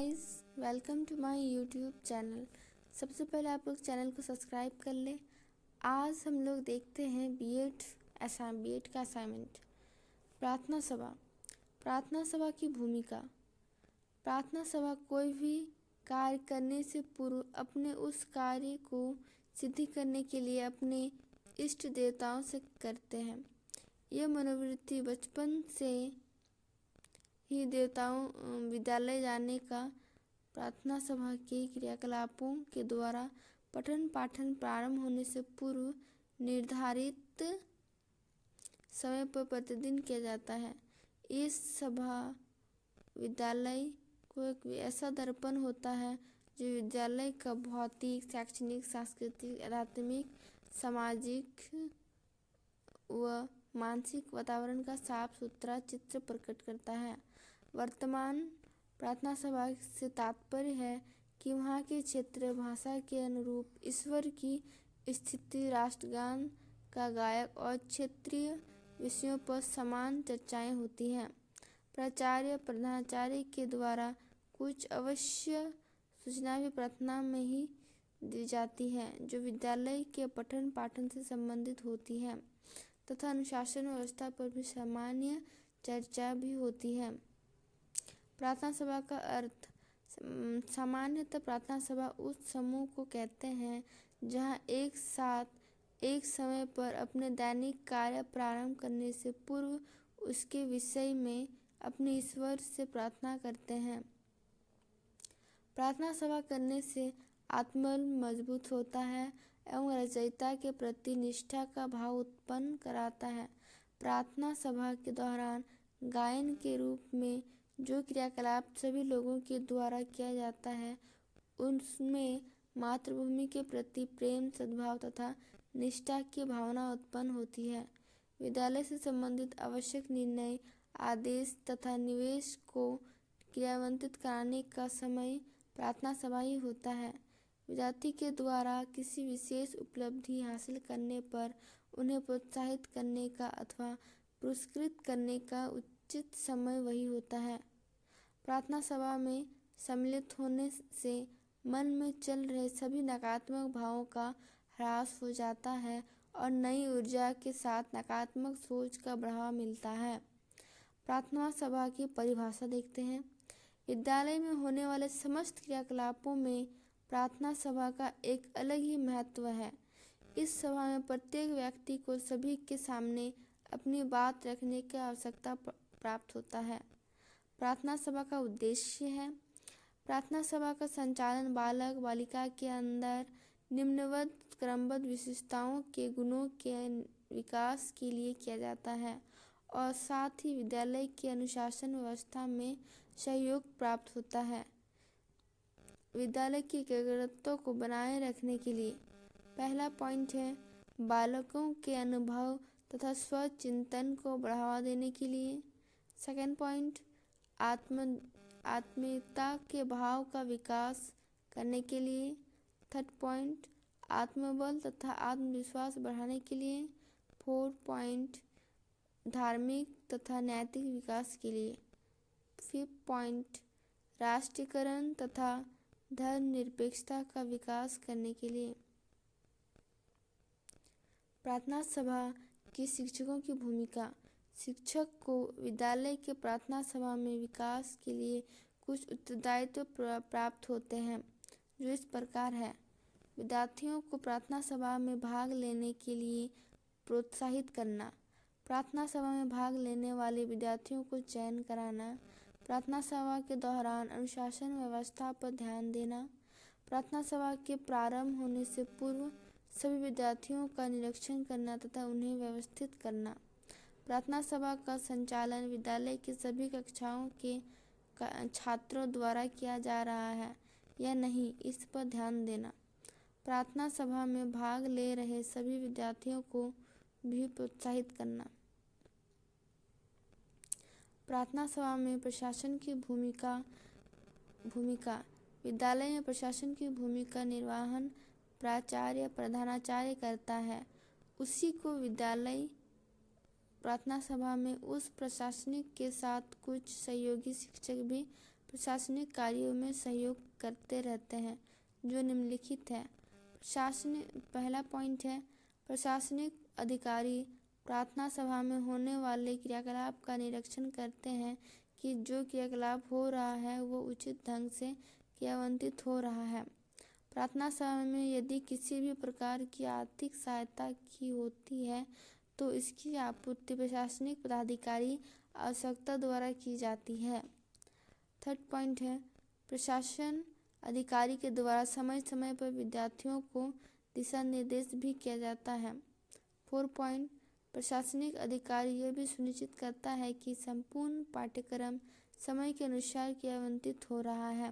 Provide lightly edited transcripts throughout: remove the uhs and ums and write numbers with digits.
Guys, welcome to my YouTube channel. सबसे पहले आप लोग चैनल को सब्सक्राइब कर लें। आज हम लोग देखते हैं बीएड का असाइनमेंट। प्रार्थना सभा की भूमिका। प्रार्थना सभा कोई भी कार्य करने से पूर्व अपने उस कार्य को सिद्ध करने के लिए अपने इष्ट देवताओं से करते हैं। यह मनोवृत्ति बचपन से ही देवताओं विद्यालय जाने का प्रार्थना सभा के क्रियाकलापों के द्वारा पठन पाठन प्रारंभ होने से पूर्व निर्धारित समय पर प्रतिदिन किया जाता है। इस सभा विद्यालय को एक ऐसा दर्पण होता है जो विद्यालय का भौतिक, शैक्षणिक, सांस्कृतिक, आध्यात्मिक, सामाजिक व मानसिक वातावरण का साफ सुथरा चित्र प्रकट करता है। वर्तमान प्रार्थना सभा से तात्पर्य है कि वहाँ के क्षेत्र भाषा के अनुरूप ईश्वर की स्थिति, राष्ट्रगान का गायक और क्षेत्रीय विषयों पर समान चर्चाएं होती हैं। प्राचार्य प्रधानाचार्य के द्वारा कुछ अवश्य सूचना भी प्रार्थना में ही दी जाती है जो विद्यालय के पठन पाठन से संबंधित होती है तथा अनुशासन व्यवस्था पर भी सामान्य चर्चा भी होती है। प्रार्थना सभा का अर्थ। सामान्यतः प्रार्थना सभा उस समूह को कहते हैं जहां एक साथ एक समय पर अपने दैनिक कार्य प्रारंभ करने से पूर्व उसके विषय में अपने ईश्वर से प्रार्थना करते हैं। प्रार्थना सभा करने से आत्मबल मजबूत होता है एवं रचयिता के प्रति निष्ठा का भाव उत्पन्न कराता है। प्रार्थना सभा के दौरान गायन के रूप में जो क्रियाकलाप सभी लोगों के द्वारा किया जाता है उनमें मातृभूमि के प्रति प्रेम, सद्भाव तथा निष्ठा की भावना उत्पन्न होती है। विद्यालय से संबंधित आवश्यक निर्णय, आदेश तथा निवेश को क्रियान्वित कराने का समय प्रार्थना सभा ही होता है। विद्यार्थी के द्वारा किसी विशेष उपलब्धि हासिल करने पर उन्हें प्रोत्साहित करने का अथवा पुरस्कृत करने का उचित समय वही होता है। प्रार्थना सभा में सम्मिलित होने से मन में चल रहे सभी नकारात्मक भावों का ह्रास हो जाता है और नई ऊर्जा के साथ नकारात्मक सोच का बढ़ावा मिलता है। प्रार्थना सभा की परिभाषा देखते हैं। विद्यालय में होने वाले समस्त क्रियाकलापों में प्रार्थना सभा का एक अलग ही महत्व है। इस सभा में प्रत्येक व्यक्ति को सभी के सामने अपनी बात रखने की आवश्यकता प्राप्त होता है। प्रार्थना सभा का उद्देश्य है। प्रार्थना सभा का संचालन बालक बालिका के अंदर निम्नवत क्रमबद्ध विशेषताओं के गुणों के विकास के लिए किया जाता है और साथ ही विद्यालय की अनुशासन व्यवस्था में सहयोग प्राप्त होता है। विद्यालय की एकाग्रता को बनाए रखने के लिए पहला पॉइंट है बालकों के अनुभव तथा स्वचिंतन को बढ़ावा देने के लिए। सेकंड पॉइंट आत्मीयता के भाव का विकास करने के लिए। थर्ड पॉइंट आत्मबल तथा आत्मविश्वास बढ़ाने के लिए। फोर्थ पॉइंट धार्मिक तथा नैतिक विकास के लिए। फिफ्थ पॉइंट राष्ट्रीयकरण तथा धर्मनिरपेक्षता का विकास करने के लिए। प्रार्थना सभा की शिक्षकों की भूमिका। शिक्षक को विद्यालय के प्रार्थना सभा में विकास के लिए कुछ उत्तरदायित्व प्राप्त होते हैं जो इस प्रकार है। विद्यार्थियों को प्रार्थना सभा में भाग लेने के लिए प्रोत्साहित करना। प्रार्थना सभा में भाग लेने वाले विद्यार्थियों को चयन कराना। प्रार्थना सभा के दौरान अनुशासन व्यवस्था पर ध्यान देना। प्रार्थना सभा के प्रारंभ होने से पूर्व सभी विद्यार्थियों का निरीक्षण करना तथा उन्हें व्यवस्थित करना। प्रार्थना सभा का संचालन विद्यालय की सभी कक्षाओं के छात्रों द्वारा किया जा रहा है या नहीं, इस पर ध्यान देना। प्रार्थना सभा में भाग ले रहे सभी विद्यार्थियों को भी प्रोत्साहित करना। प्रार्थना सभा में प्रशासन की भूमिका। विद्यालय में प्रशासन की भूमिका निर्वहन प्राचार्य प्रधानाचार्य करता है। उसी को विद्यालय प्रार्थना सभा में उस प्रशासनिक के साथ कुछ सहयोगी शिक्षक भी प्रशासनिक कार्यों में सहयोग करते रहते हैं, जो निम्नलिखित है। पहला पॉइंट है, प्रशासनिक अधिकारी प्रार्थना सभा में होने वाले क्रियाकलाप का निरीक्षण करते हैं कि जो क्रियाकलाप हो रहा है वो उचित ढंग से क्रियान्वित हो रहा है। प्रार्थना सभा में यदि किसी भी प्रकार की आर्थिक सहायता की होती है तो इसकी आपूर्ति प्रशासनिक पदाधिकारी आवश्यकता द्वारा की जाती है। थर्ड पॉइंट है, प्रशासन अधिकारी के द्वारा समय समय पर विद्यार्थियों को दिशा निर्देश भी किया जाता है। 4 पॉइंट, प्रशासनिक अधिकारी यह भी सुनिश्चित करता है कि संपूर्ण पाठ्यक्रम समय के अनुसार क्रियान्वित हो रहा है।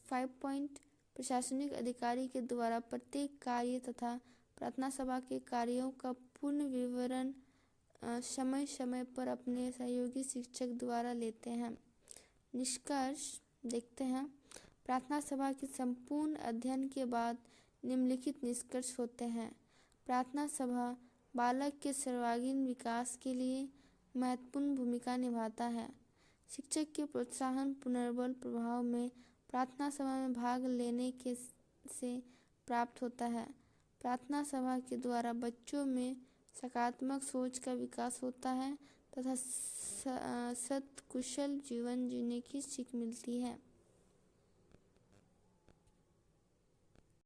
5 पॉइंट, प्रशासनिक अधिकारी के द्वारा प्रत्येक कार्य तथा प्रार्थना सभा के कार्यों का पूर्ण विवरण समय समय पर अपने सहयोगी शिक्षक द्वारा लेते हैं। निष्कर्ष देखते हैं। प्रार्थना सभा के संपूर्ण अध्ययन के बाद निम्नलिखित निष्कर्ष होते हैं। प्रार्थना सभा बालक के सर्वांगीण विकास के लिए महत्वपूर्ण भूमिका निभाता है। शिक्षक के प्रोत्साहन पुनर्बल प्रभाव में प्रार्थना सभा में भाग लेने से प्राप्त होता है। प्रार्थना सभा के द्वारा बच्चों में सकारात्मक सोच का विकास होता है तथा सत्कुशल जीवन जीने की सीख मिलती है।